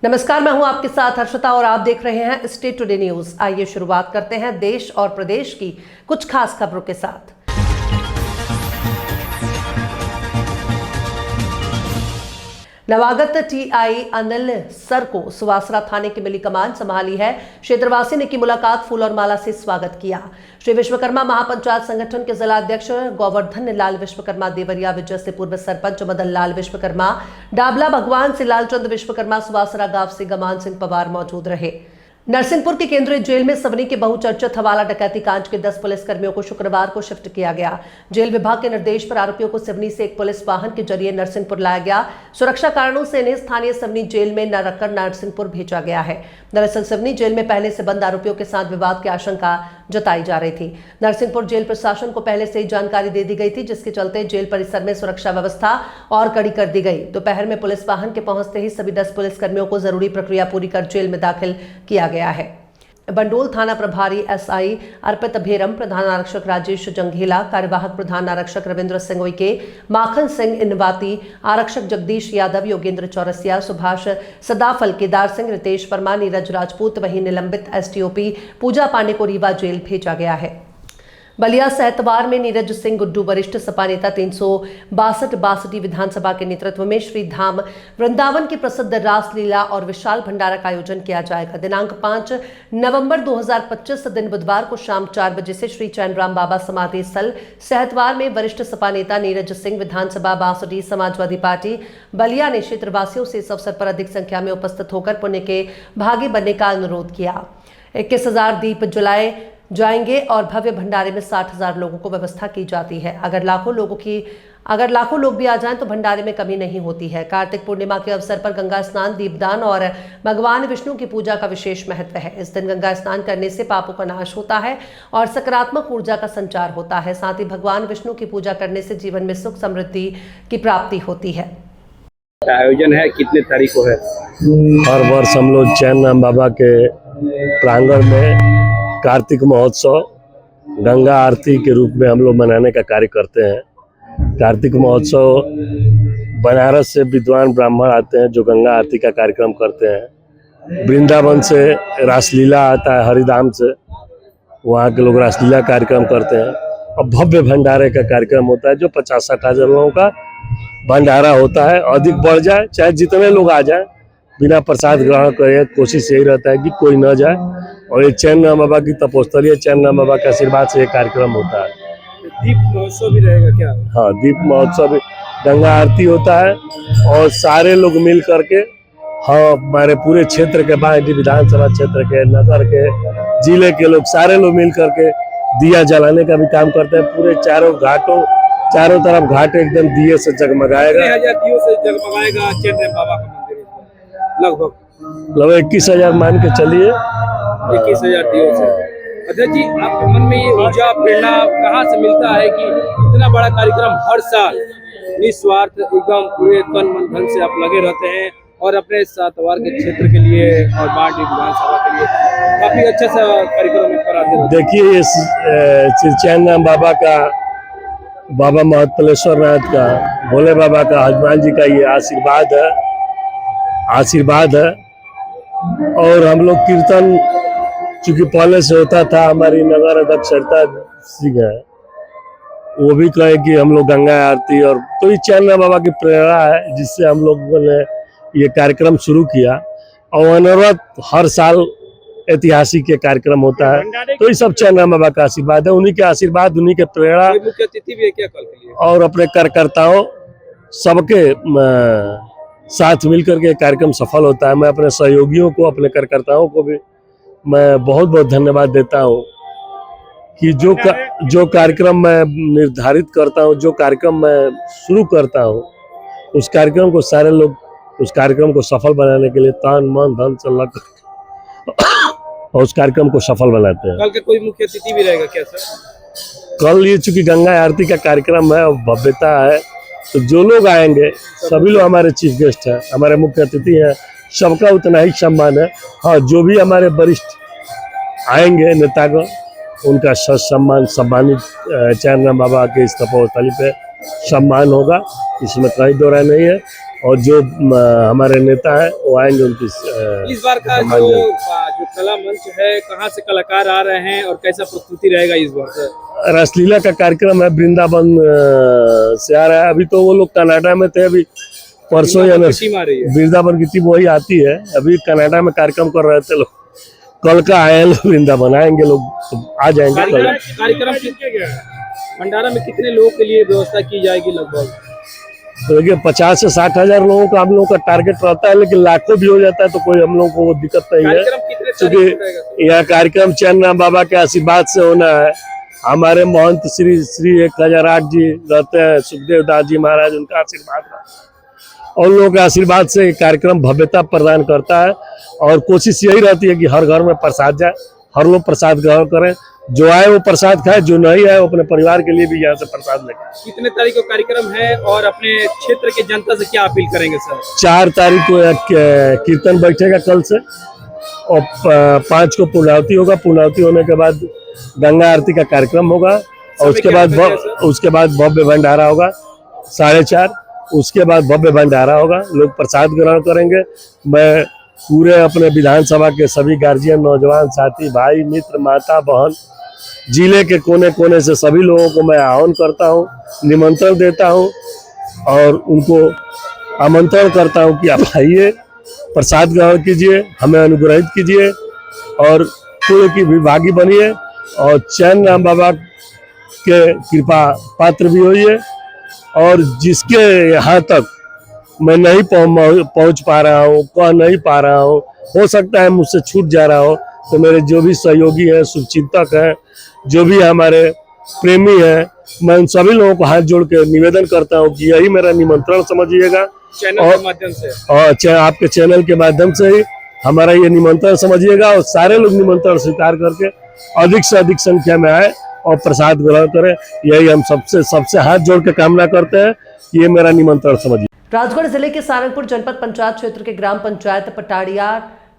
नमस्कार, मैं हूं आपके साथ हर्षिता और आप देख रहे हैं स्टेट टुडे न्यूज। आइए शुरुआत करते हैं देश और प्रदेश की कुछ खास खबरों के साथ। नवागत टीआई अनिल सर को सुवासरा थाने की मिली कमान संभाली है। क्षेत्रवासी ने की मुलाकात, फूल और माला से स्वागत किया। श्री विश्वकर्मा महापंचायत संगठन के जिला अध्यक्ष गोवर्धन लाल विश्वकर्मा, देवरिया विजय से पूर्व सरपंच मदन लाल विश्वकर्मा, डाबला भगवान से लालचंद विश्वकर्मा, सुवासरा गांव से गमान सिंह पवार मौजूद रहे। नरसिंहपुर की केंद्रीय जेल में सवनी के बहुचर्चित हवाला डकैती कांड के 10 पुलिसकर्मियों को शुक्रवार को शिफ्ट किया गया। जेल विभाग के निर्देश पर आरोपियों को सिवनी से एक पुलिस वाहन के जरिए नरसिंहपुर लाया गया। सुरक्षा कारणों से इन्हें स्थानीय सिवनी जेल में न रखकर नरसिंहपुर भेजा गया है। दरअसल सिवनी जेल में पहले से बंद आरोपियों के साथ विवाद की आशंका जताई जा रही थी। नरसिंहपुर जेल प्रशासन को पहले से ही जानकारी दे दी गई थी, जिसके चलते जेल परिसर में सुरक्षा व्यवस्था और कड़ी कर दी गई। दोपहर में पुलिस वाहन के पहुंचते ही सभी 10 पुलिसकर्मियों को जरूरी प्रक्रिया पूरी कर जेल में दाखिल किया गया है। बंडोल थाना प्रभारी एसआई अर्पित भेरम, प्रधान आरक्षक राजेश जंघेला, कार्यवाहक प्रधान आरक्षक रविंद्र सिंह उइके, माखन सिंह इनवाती, आरक्षक जगदीश यादव, योगेंद्र चौरसिया, सुभाष सदाफल, केदार सिंह, रितेश वर्मा, नीरज राजपूत, वहीं निलंबित एसटीओपी पूजा पांडे को रीवा जेल भेजा गया है। बलिया सहतवार में नीरज सिंह गुड्डू, वरिष्ठ सपा नेता, 362 बासठी विधानसभा के नेतृत्व में श्री धाम वृंदावन की प्रसिद्ध रासलीला और विशाल भंडारा का आयोजन किया जाएगा। दिनांक 5 नवंबर 2025 दिन बुधवार को शाम 4 बजे से श्री चैनराम बाबा समाधि स्थल सहतवार में वरिष्ठ सपा नेता नीरज सिंह, विधानसभा बासठी, समाजवादी पार्टी बलिया ने क्षेत्रवासियों से इस अवसर पर अधिक संख्या में उपस्थित होकर पुण्य के भागी बनने का अनुरोध किया। 21,000 दीप जलाए जाएंगे और भव्य भंडारे में 60,000 लोगों को व्यवस्था की जाती है। अगर लाखों लोग भी आ जाएं तो भंडारे में कमी नहीं होती है। कार्तिक पूर्णिमा के अवसर पर गंगा स्नान, दीपदान और भगवान विष्णु की पूजा का विशेष महत्व है। इस दिन गंगा स्नान करने से पापों का नाश होता है और सकारात्मक ऊर्जा का संचार होता है। साथ ही भगवान विष्णु की पूजा करने से जीवन में सुख समृद्धि की प्राप्ति होती है। आयोजन है, कितने तारीख को है? हर वर्ष हम लोग चैनराम बाबा के प्रांगण में कार्तिक महोत्सव गंगा आरती के रूप में हम लोग मनाने का कार्य करते हैं। कार्तिक महोत्सव बनारस से विद्वान ब्राह्मण आते हैं जो गंगा आरती का कार्यक्रम करते हैं। वृंदावन से रासलीला आता है, हरिधाम से वहाँ के लोग रासलीला कार्यक्रम करते हैं और भव्य भंडारे का कार्यक्रम होता है जो 50-60 हजार लोगों का भंडारा होता है। अधिक बढ़ जाए, चाहे जितने लोग आ जाए, बिना प्रसाद ग्रहण करे कोशिश यही रहता है कि कोई न जाए। और ये चैनराम बाबा की तपोस्थली है, चैनराम बाबा के आशीर्वाद से ये कार्यक्रम होता है। दीप महोत्सव भी रहेगा क्या? हाँ, दीप महोत्सव, गंगा आरती होता है और सारे लोग मिल करके, हाँ, हमारे पूरे क्षेत्र के, बांडी विधानसभा क्षेत्र के, नगर के, जिले के लोग सारे लोग मिल करके दिया जलाने का भी काम करते हैं। पूरे चारों तरफ घाट एकदम दिए से जगमगाएगा। 1000 दियों से जगमगाएगा चैनराम बाबा का मंदिर। लगभग 21,000 मान के चलिए। 21,000 दियों से। अध्यक्ष जी, आपके मन में ये ऊर्जा, प्रेरणा कहाँ से मिलता है कि इतना बड़ा कार्यक्रम हर साल निस्वार्थ एकदम पूरे तन मन धन से आप लगे रहते हैं और अपने सातवार के क्षेत्र के लिए और बांडी विधानसभा के लिए काफी अच्छा सा कार्यक्रम कराते हैं? देखिए, श्री चैनराम बाबा का, बाबा महत्वलेश्वर नाथ का, भोले बाबा का, हनुमान जी का ये आशीर्वाद है। और हम लोग कीर्तन चूंकि पहले से होता था, हमारी नगर अध्यक्ष सरिता सिंह है, वो भी कहे कि हम लोग गंगा आरती, और तो ये चैनराम बाबा की प्रेरणा है जिससे हम लोगों ने ये कार्यक्रम शुरू किया। और अनवरत हर साल ऐतिहासिक ये कार्यक्रम होता है, तो ये सब चैनराम बाबा का आशीर्वाद है। उन्हीं के आशीर्वाद, उन्हीं के प्रेरणा, मुख्य अतिथि भी है क्या कल के लिए? और अपने कार्यकर्ताओं सबके साथ मिलकर के कार्यक्रम सफल होता है। मैं अपने सहयोगियों को, अपने कार्यकर्ताओं को भी मैं बहुत बहुत धन्यवाद देता हूँ कि जो कार्यक्रम मैं निर्धारित करता हूँ, जो कार्यक्रम मैं शुरू करता हूँ, उस कार्यक्रम को सारे लोग उस कार्यक्रम को सफल बनाने के लिए तन मन धन से लग और उस कार्यक्रम को सफल बनाते हैं। कल के कोई मुख्य अतिथि भी रहेगा क्या सर? कल ये चूंकि गंगा आरती का कार्यक्रम है और भव्यता है, तो जो लोग आएंगे सभी लोग हमारे चीफ गेस्ट हैं, हमारे मुख्य अतिथि हैं, सबका उतना ही सम्मान है। हाँ, जो भी हमारे वरिष्ठ आएंगे नेतागण, उनका सम्मानित चैनराम बाबा के इस तपोस्थली पे सम्मान होगा, इसमें कहीं दो राय नहीं है। और जो हमारे नेता हैं वो आएंगे उनकी इस बार का सम्मान जो देंगे। जो कला मंच है, कहाँ से कलाकार आ रहे हैं और कैसा प्रस्तुति रहेगा इस बार से? रासलीला का कार्यक्रम है, वृंदावन से आ रहा है। अभी तो वो लोग कनाडा में थे, अभी परसों या टीम आ रही है। वृंदावन की टीम वही आती है। अभी कनाडा में कार्यक्रम कर रहे थे लोग, कल का आए लोग, वृंदावन आएंगे लोग, तो आ जाएंगे कल। कार्यक्रम भंडारा में कितने लोगों के लिए व्यवस्था की जाएगी लगभग? तो देखिए 50 से 60 हजार लोगों का हम लोगों का टारगेट रहता है, लेकिन लाखों भी हो जाता है तो कोई हम लोगों को वो दिक्कत नहीं है, कार्यक्रम कितने तारीख को रहेगा? क्योंकि यह कार्यक्रम चैन राम बाबा के आशीर्वाद से होना है। हमारे महंत श्री 1008 जी रहते हैं, सुखदेव दास जी महाराज, उनका आशीर्वाद रहता है और लोगों के आशीर्वाद से ये कार्यक्रम भव्यता प्रदान करता है। और कोशिश यही रहती है कि हर घर में प्रसाद जाए, हर लोग प्रसाद ग्रहण करें, जो आए वो प्रसाद खाए, जो नहीं आए वो अपने परिवार के लिए भी यहाँ से प्रसाद लेके। कितने तारीख को कार्यक्रम है और अपने क्षेत्र के जनता से क्या अपील करेंगे सर? 4 तारीख को एक कीर्तन बैठेगा कल से, और 5 को पुण्यावती होगा। पुण्यावती होने के बाद गंगा आरती का कार्यक्रम होगा, और उसके बाद भव्य भंडारा होगा 4:30। उसके बाद भव्य भंडारा होगा, लोग प्रसाद ग्रहण करेंगे। मैं पूरे अपने विधानसभा के सभी गार्जियन, नौजवान साथी, भाई, मित्र, माता, बहन, जिले के कोने कोने से सभी लोगों को मैं आह्वान करता हूँ, निमंत्रण देता हूँ और उनको आमंत्रण करता हूँ कि आप आइए, प्रसाद ग्रहण कीजिए, हमें अनुग्रहित कीजिए और पुण्य की भी भागी बनिए और चैन राम बाबा के कृपा पात्र भी होइए। और जिसके यहाँ तक मैं नहीं पहुँच पा रहा हूँ, कह नहीं पा रहा हूँ, हो सकता है मुझसे छूट जा रहा हो, तो मेरे जो भी सहयोगी हैं, शुभचिंतक हैं, जो भी हमारे प्रेमी हैं, मैं उन सभी लोगों को हाथ जोड़ के निवेदन करता हूँ कि यही मेरा निमंत्रण समझिएगा। चैनल के माध्यम से और आपके चैनल के माध्यम से ही हमारा ये निमंत्रण समझिएगा और सारे लोग निमंत्रण स्वीकार करके अधिक से अधिक संख्या में आए और प्रसाद ग्रहण करें। यही हम सबसे हाथ जोड़ के कामना करते हैं कि ये मेरा निमंत्रण समझिए। राजगढ़ जिले के सारंगपुर जनपद पंचायत क्षेत्र के ग्राम पंचायत पटाड़िया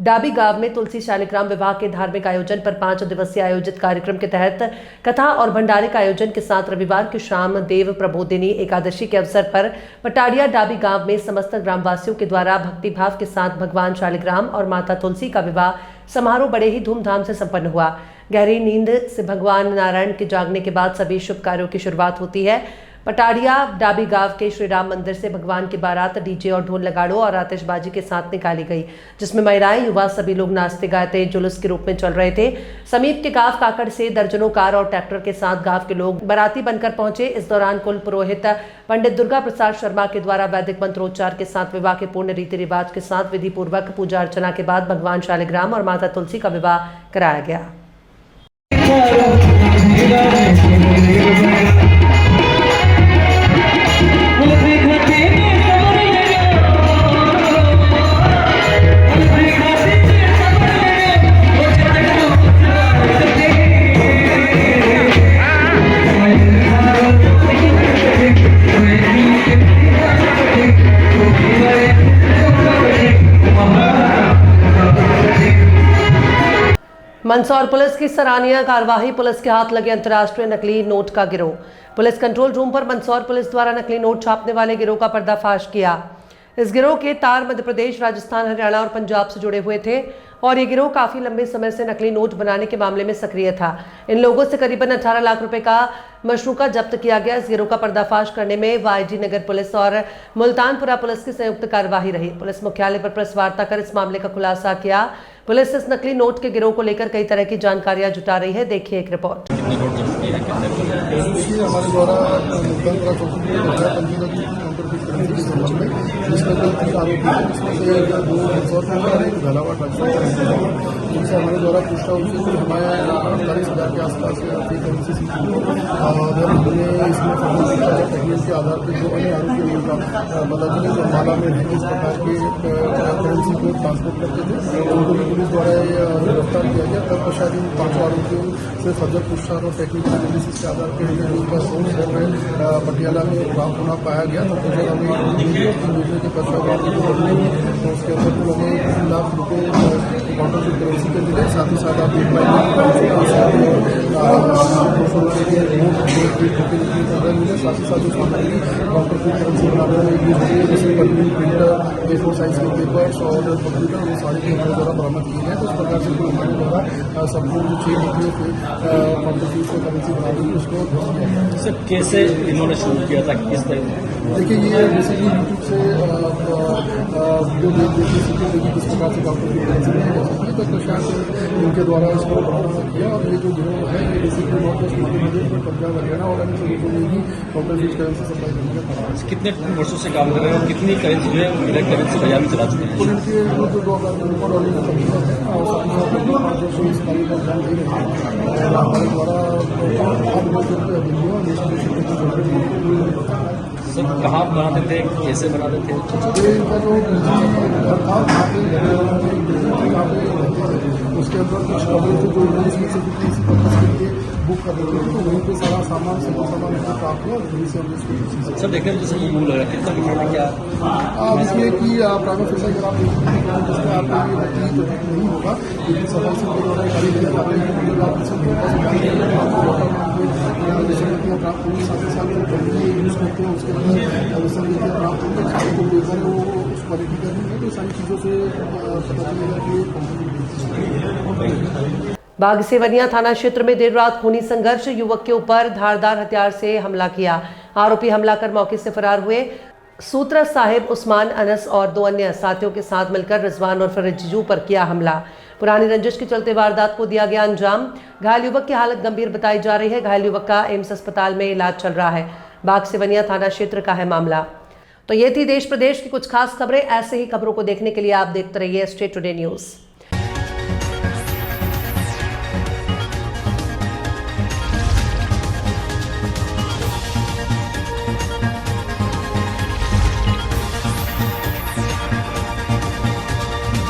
डाबी गांव में तुलसी शालिग्राम विवाह के धार्मिक आयोजन पर 5 दिवसीय आयोजित कार्यक्रम के तहत कथा और भंडारे का आयोजन के साथ रविवार की शाम देव प्रबोधिनी एकादशी के अवसर पर पटाड़िया डाबी गांव में समस्त ग्रामवासियों के द्वारा भक्तिभाव के साथ भगवान शालिग्राम और माता तुलसी का विवाह समारोह बड़े ही धूमधाम से संपन्न हुआ। गहरी नींद से भगवान नारायण के जागने के बाद सभी शुभ कार्यों की शुरुआत होती है। पटाड़िया डाबी गांव के श्री राम मंदिर से भगवान की बारात डीजे और ढोल लगाड़ों और आतिशबाजी के साथ निकाली गई, जिसमें महिलाएं, युवा सभी लोग नाचते गाते जुलूस के रूप में चल रहे थे। समीप के गांव काकड़ से दर्जनों कार और ट्रैक्टर के साथ गांव के लोग बाराती बनकर पहुंचे। इस दौरान कुल पुरोहित पंडित दुर्गा प्रसाद शर्मा के द्वारा वैदिक मंत्रोच्चार के साथ विवाह के पूर्ण रीति रिवाज के साथ विधि पूर्वक पूजा अर्चना के बाद भगवान शालिग्राम और माता तुलसी का विवाह कराया गया। मंदसौर पुलिस की सराहनीय कार्यवाही, पुलिस के हाथ लगे अंतर्राष्ट्रीय नकली नोट का गिरोह। पुलिस कंट्रोल रूम पर मंदसौर पुलिस द्वारा नकली नोट छापने वाले गिरोह का पर्दाफाश किया। इस गिरोह के तार मध्य प्रदेश, राजस्थान, हरियाणा और पंजाब से जुड़े हुए थे और ये गिरोह काफी लंबे समय से नकली नोट बनाने के मामले में सक्रिय था। इन लोगों से करीबन 18 लाख रुपए का मशरूका जब्त किया गया। इस गिरोह का पर्दाफाश करने में वाईजी नगर पुलिस और मुल्तानपुरा पुलिस की संयुक्त कार्यवाही रही। पुलिस मुख्यालय पर प्रेस वार्ता कर इस मामले का खुलासा किया। पुलिस इस नकली नोट के गिरोह को लेकर कई तरह की जानकारियां जुटा रही है। देखिए एक रिपोर्ट। हमारे द्वारा मुल्तानपुरा चौकी में जिसमें कल 3 आरोपी हैं, जिसमें से 2 मंदसौर के अंदर, एक झालावाड़ जिनसे हमारे द्वारा पूछताछ हुई कि हमारे 48,000 के आसपास फेक करेंसी सीखी और उन्हें इसमें टेक्निक के आधार पर जो अन्य आरोपी उनका मतलब जो माला में इस प्रकार के करेंसी को ट्रांसपोर्ट करते थे, उनको भी पुलिस द्वारा गिरफ्तार किया गया। तत्पश्चात इन 5 आरोपियों से फर्दर पूछताछ और टेक्निकल एनालिसिस के आधार पर उनका सोर्स है पटियाला में गाँव पुनः पाया गया। तो जब हमें के पत्रकार तो उसके अंदर हमें 3 लाख रुपये काउंटर करेंसी के मिले। साथ ही साथ आप देख पाएंगे मुझे साथ ही साथ जो डॉक्टर की करेंसी बनाने में यूज होती है, जैसे कलमी, प्रिंटर, A4 साइज के पेपर्स और कंप्यूटर, वो सारे के हमारे द्वारा बरामद किए गए। तो इस प्रकार से हमारे द्वारा सबको जो चीज होती है काउंटर फीस को करेंसी बना दी उसको सर कैसे इन्होंने शुरू किया था, किस तरह? देखिए ये बेसिकली यूट्यूब से वीडियो देखने सीखे देखिए किस प्रकार से काउंटर की करेंसी बनाई जा सकती है। तो शायद इनके द्वारा इसको बरामद किया और ये जो गिरोह है ये basically north west Madhya Pradesh में पंजाब हरियाणा और अन्य लोगों में भी काउंटर फीस करेंसी सप्लाई करने का काम है। कितने वर्षों से काम कर रहे हैं और कितनी करेंसी जो है ब्लैक करेंसी बाजार में चला चुके हैं? तो इनके जो 2000 ऑलरेडी कंप्यूटर है और साथ ही साथ 5 वर्षों इस कार्य पर ध्यान दे रहे हैं और हमारे द्वारा सर कहाँ बनाते थे, कैसे बनाते थे? इनका जो घर था उसके अंदर कुछ कमरे थे जो इसमें से किसी पर्पज के लिए बुक कर रहे थे, तो वहीं पे सारा सामान से सामान हमको प्राप्त हुआ और वहीं से हमने इसको सर देखने में जैसे मूल लग रहा है, कितना डिफरेंट क्या? अब इसमें कि प्राइवेट फैसला अगर आप देखेंगे जिसमें आपको ये वकील तो नहीं होगा, लेकिन सफाई से गाड़ी लेकर आते हैं आप इसमें प्राप्त होंगे, साथ ही साथ जो कंपनी यूज़ करते हैं उसके अंदर रीतियाँ प्राप्त होंगे, खाने को लेकर वो उस क्वालिटी करनी है, तो सारी चीज़ों से पता चलेगा कि कंपनी। बागसेवनिया थाना क्षेत्र में देर रात खूनी संघर्ष, युवक के ऊपर धारदार हथियार से हमला किया। आरोपी हमला कर मौके से फरार हुए। सूत्रा साहिब, उस्मान, अनस और 2 अन्य साथियों के साथ मिलकर रिजवान और रिजजू पर किया हमला। पुरानी रंजिश के चलते वारदात को दिया गया अंजाम। घायल युवक की हालत गंभीर बताई जा रही है। घायल युवक का एम्स अस्पताल में इलाज चल रहा है। बागसेवनिया थाना क्षेत्र का है मामला। तो ये थी देश प्रदेश की कुछ खास खबरें। ऐसे ही खबरों को देखने के लिए आप देखते रहिए स्टेट टुडे न्यूज़।